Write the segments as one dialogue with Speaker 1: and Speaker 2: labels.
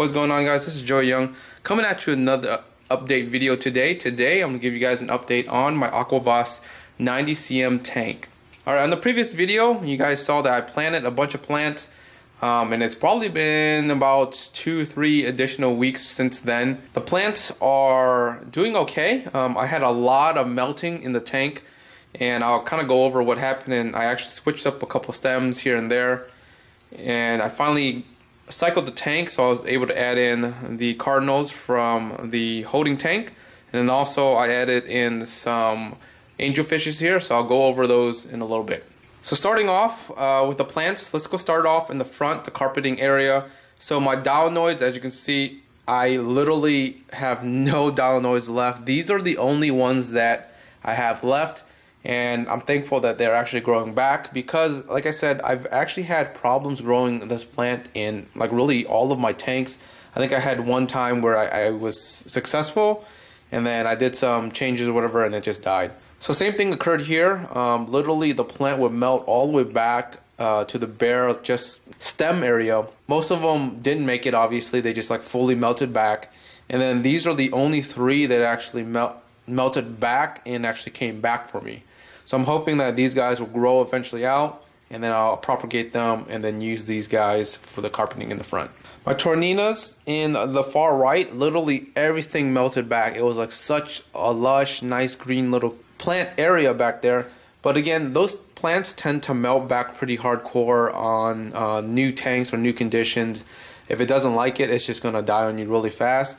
Speaker 1: What's going on, guys? This is Joe Young coming at you another update video today. Today I'm gonna give you guys an update on my Aquavas 90cm tank. Alright, on the previous video you guys saw that I planted a bunch of plants and it's probably been about 2-3 additional weeks since then. The plants are doing okay. I had a lot of melting in the tank, and I'll kind of go over what happened. And I actually switched up a couple stems here and there, and I finally cycled the tank, so I was able to add in the Cardinals from the holding tank, and then also I added in some angelfishes here, so I'll go over those in a little bit. So starting off with the plants, let's go start off in the front, the carpeting area. So my Diodes, as you can see, I literally have no Diodes left. These are the only ones that I have left, and I'm thankful that they're actually growing back, because like I said, I've actually had problems growing this plant in like really all of my tanks. I think I had one time where I was successful, and then I did some changes or whatever, and it just died. So same thing occurred here. Literally the plant would melt all the way back to the bare just stem area. Most of them didn't make it, obviously. They just like fully melted back. And then these are the only 3 that actually melted back and actually came back for me. So I'm hoping that these guys will grow eventually out, and then I'll propagate them and then use these guys for the carpeting in the front. My Torninas in the far right, literally everything melted back. It was like such a lush, nice green little plant area back there. But again, those plants tend to melt back pretty hardcore on new tanks or new conditions. If it doesn't like it, it's just going to die on you really fast.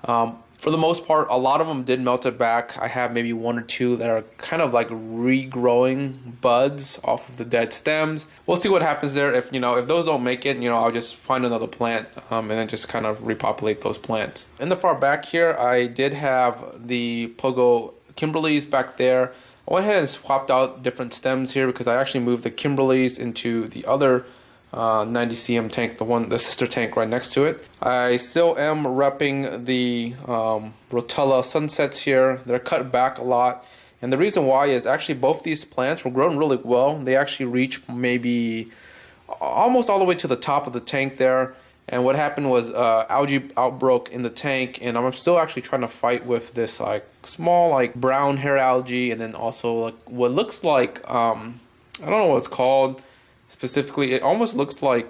Speaker 1: For the most part, a lot of them did melt it back. I have maybe 1 or 2 that are kind of like regrowing buds off of the dead stems. We'll see what happens there. If those don't make it, I'll just find another plant and then just kind of repopulate those plants. In the far back here, I did have the Pogo Kimberleys back there. I went ahead and swapped out different stems here because I actually moved the Kimberleys into the other 90cm tank, the sister tank right next to it. I still am repping the Rotella Sunsets here. They're cut back a lot, and the reason why is actually both these plants were growing really well. They actually reached maybe almost all the way to the top of the tank there, and what happened was algae outbroke in the tank, and I'm still actually trying to fight with this like small like brown hair algae, and then also like what looks like I don't know what it's called specifically. It almost looks like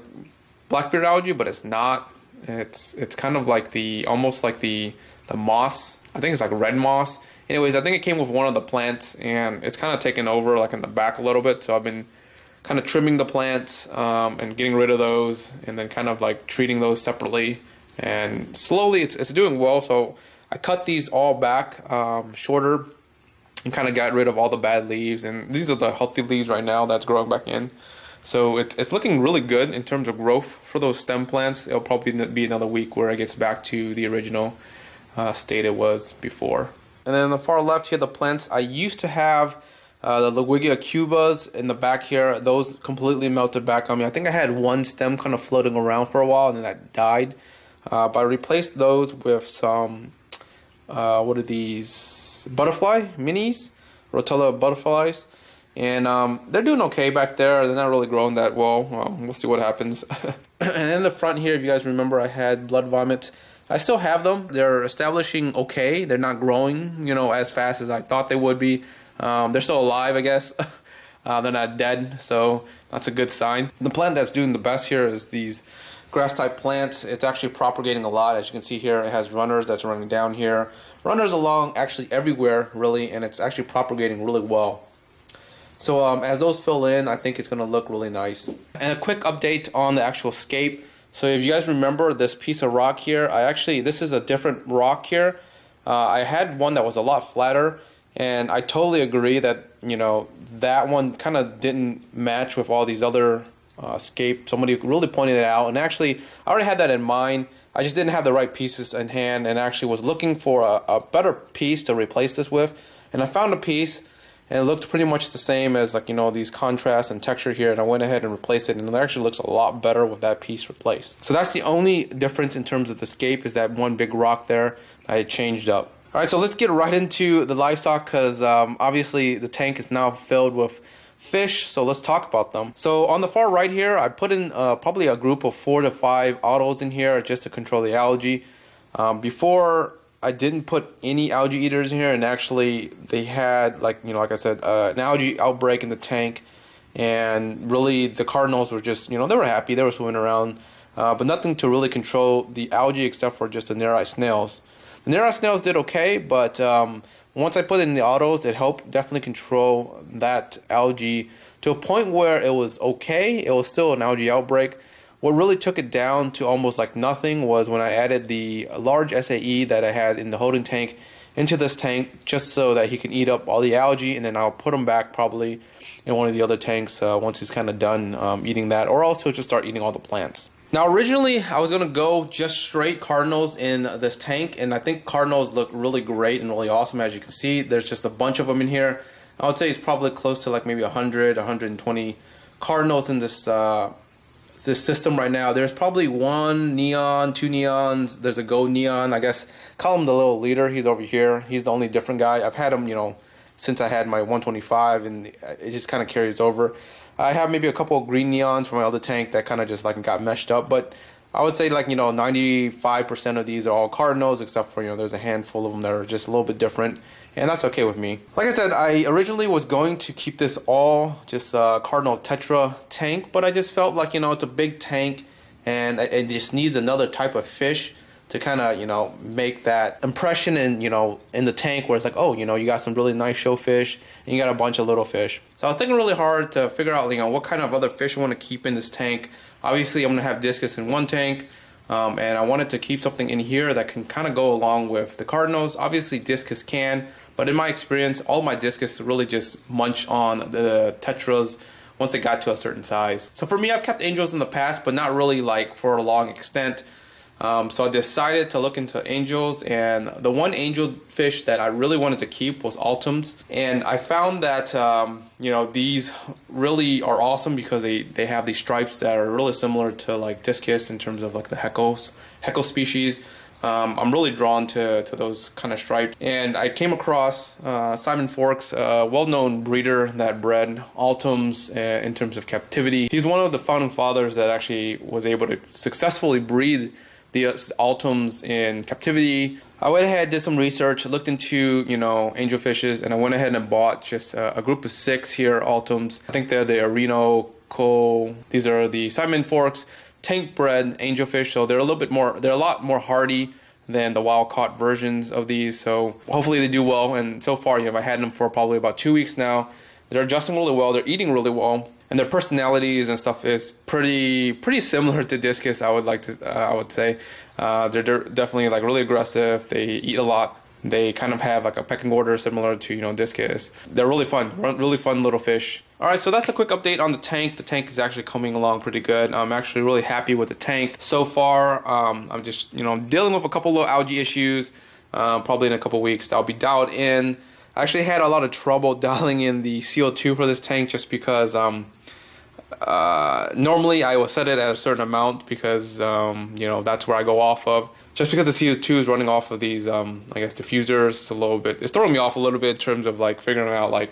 Speaker 1: blackbeard algae, but it's not. It's kind of like almost like the moss. I think it's like red moss. Anyways, I think it came with one of the plants, and it's kind of taken over like in the back a little bit. So I've been kind of trimming the plants and getting rid of those, and then kind of like treating those separately. And slowly, it's doing well. So I cut these all back shorter and kind of got rid of all the bad leaves. And these are the healthy leaves right now that's growing back in. So it's looking really good in terms of growth for those stem plants. It'll probably be another week where it gets back to the original state it was before. And then on the far left here, the plants I used to have, the Liguigia cubas in the back here, those completely melted back on me. I think I had one stem kind of floating around for a while, and then that died. But I replaced those with some, what are these? Butterfly minis, Rotella butterflies. And they're doing okay back there. They're not really growing that well. We'll see what happens. And in the front here, if you guys remember, I had blood vomits. I still have them. They're establishing okay. They're not growing, as fast as I thought they would be. They're still alive, I guess. They're not dead, so that's a good sign. The plant that's doing the best here is these grass type plants. It's actually propagating a lot. As you can see here, it has runners that's running down here. Runners along actually everywhere, really, and it's actually propagating really well. So as those fill in, I think it's going to look really nice. And a quick update on the actual scape. So if you guys remember this piece of rock here, this is a different rock here. I had one that was a lot flatter, and I totally agree that, that one kind of didn't match with all these other scape. Somebody really pointed it out, and actually I already had that in mind. I just didn't have the right pieces in hand, and actually was looking for a better piece to replace this with. And I found a piece, and it looked pretty much the same as these contrast and texture here, and I went ahead and replaced it, and it actually looks a lot better with that piece replaced. So that's the only difference in terms of the scape, is that one big rock there I changed up. Alright, so let's get right into the livestock, because obviously the tank is now filled with fish, so let's talk about them. So on the far right here, I put in probably a group of 4 to 5 autos in here just to control the algae. Before, I didn't put any algae eaters in here, and actually they had, like I said, an algae outbreak in the tank, and really the Cardinals were just, they were happy, they were swimming around, but nothing to really control the algae except for just the near-eye snails. The near-eye snails did okay, but once I put it in the autos, it helped definitely control that algae to a point where it was okay. It was still an algae outbreak. What really took it down to almost like nothing was when I added the large SAE that I had in the holding tank into this tank, just so that he can eat up all the algae, and then I'll put him back probably in one of the other tanks once he's kind of done eating that, or else he'll just start eating all the plants. Now originally I was going to go just straight Cardinals in this tank, and I think Cardinals look really great and really awesome. As you can see, there's just a bunch of them in here. I would say it's probably close to like maybe 100, 120 Cardinals in this system right now. There's probably 1 neon, 2 neons, there's a gold neon. I guess call him the little leader. He's over here. He's the only different guy. I've had him, since I had my 125, and it just kind of carries over. I have maybe a couple of green neons from my other tank that kind of just like got meshed up, but I would say 95% of these are all Cardinals, except for there's a handful of them that are just a little bit different, and that's okay with me. Like I said, I originally was going to keep this all just Cardinal Tetra tank, but I just felt like it's a big tank and it just needs another type of fish to kind of make that impression in the tank, where it's like, oh, you got some really nice show fish and you got a bunch of little fish. So I was thinking really hard to figure out what kind of other fish I want to keep in this tank. Obviously I'm gonna have discus in one tank, and I wanted to keep something in here that can kind of go along with the Cardinals. Obviously discus can, but in my experience all my discus really just munch on the Tetras once they got to a certain size. So for me, I've kept angels in the past, but not really for a long extent. So I decided to look into angels, and the one angel fish that I really wanted to keep was Altums. And I found that these really are awesome because they have these stripes that are really similar to discus in terms of the Heckle species. I'm really drawn to those kind of stripes. And I came across Simon Forks, a well-known breeder that bred Altums in terms of captivity. He's one of the founding fathers that actually was able to successfully breed the Altums in captivity. I went ahead, did some research, looked into angelfishes, and I went ahead and bought just a group of 6 here Altums. I think they're the Orinoco. These are the Simon Forks tank bred angelfish, so they're a lot more hardy than the wild caught versions of these. So hopefully they do well. And so far, I had them for probably about 2 weeks now. They're adjusting really well. They're eating really well. And their personalities and stuff is pretty similar to discus. I would say they're definitely really aggressive. They eat a lot. They kind of have a pecking order similar to discus. They're really fun little fish. All right, so that's a quick update on the tank. The tank is actually coming along pretty good. I'm actually really happy with the tank so far. I'm just dealing with a couple of algae issues. Probably in a couple weeks that'll be dialed in. I actually had a lot of trouble dialing in the CO2 for this tank just because normally I will set it at a certain amount because that's where I go off of. Just because the CO2 is running off of these I guess diffusers, it's throwing me off a little bit in terms of figuring out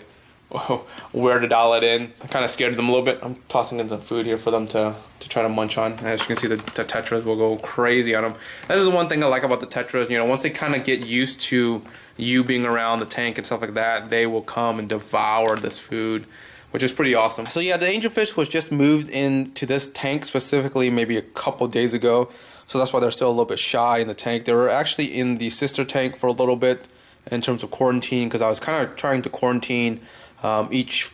Speaker 1: where to dial it in. I kind of scared them a little bit. I'm tossing in some food here for them to try to munch on. As you can see, the Tetras will go crazy on them. This is the one thing I like about the Tetras. Once they kind of get used to you being around the tank and stuff like that, they will come and devour this food, which is pretty awesome. So yeah, the angelfish was just moved into this tank specifically maybe a couple days ago. So that's why they're still a little bit shy in the tank. They were actually in the sister tank for a little bit in terms of quarantine, because I was kind of trying to quarantine each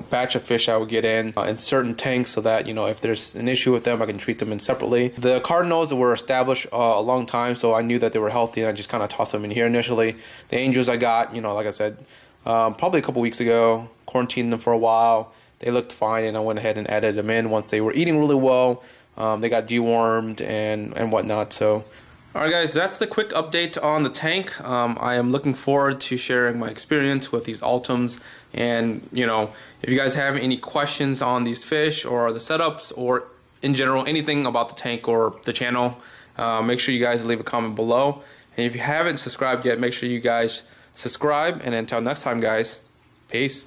Speaker 1: batch of fish I would get in certain tanks, so that if there's an issue with them, I can treat them in separately. The Cardinals were established a long time, so I knew that they were healthy, and I just kind of tossed them in here initially. The angels I got, like I said, probably a couple weeks ago, quarantined them for a while. They looked fine, and I went ahead and added them in once they were eating really well. They got dewormed and whatnot. So alright guys, that's the quick update on the tank. I am looking forward to sharing my experience with these Altums, and if you guys have any questions on these fish or the setups or in general anything about the tank or the channel, make sure you guys leave a comment below. And if you haven't subscribed yet, make sure you guys subscribe, and until next time guys, peace.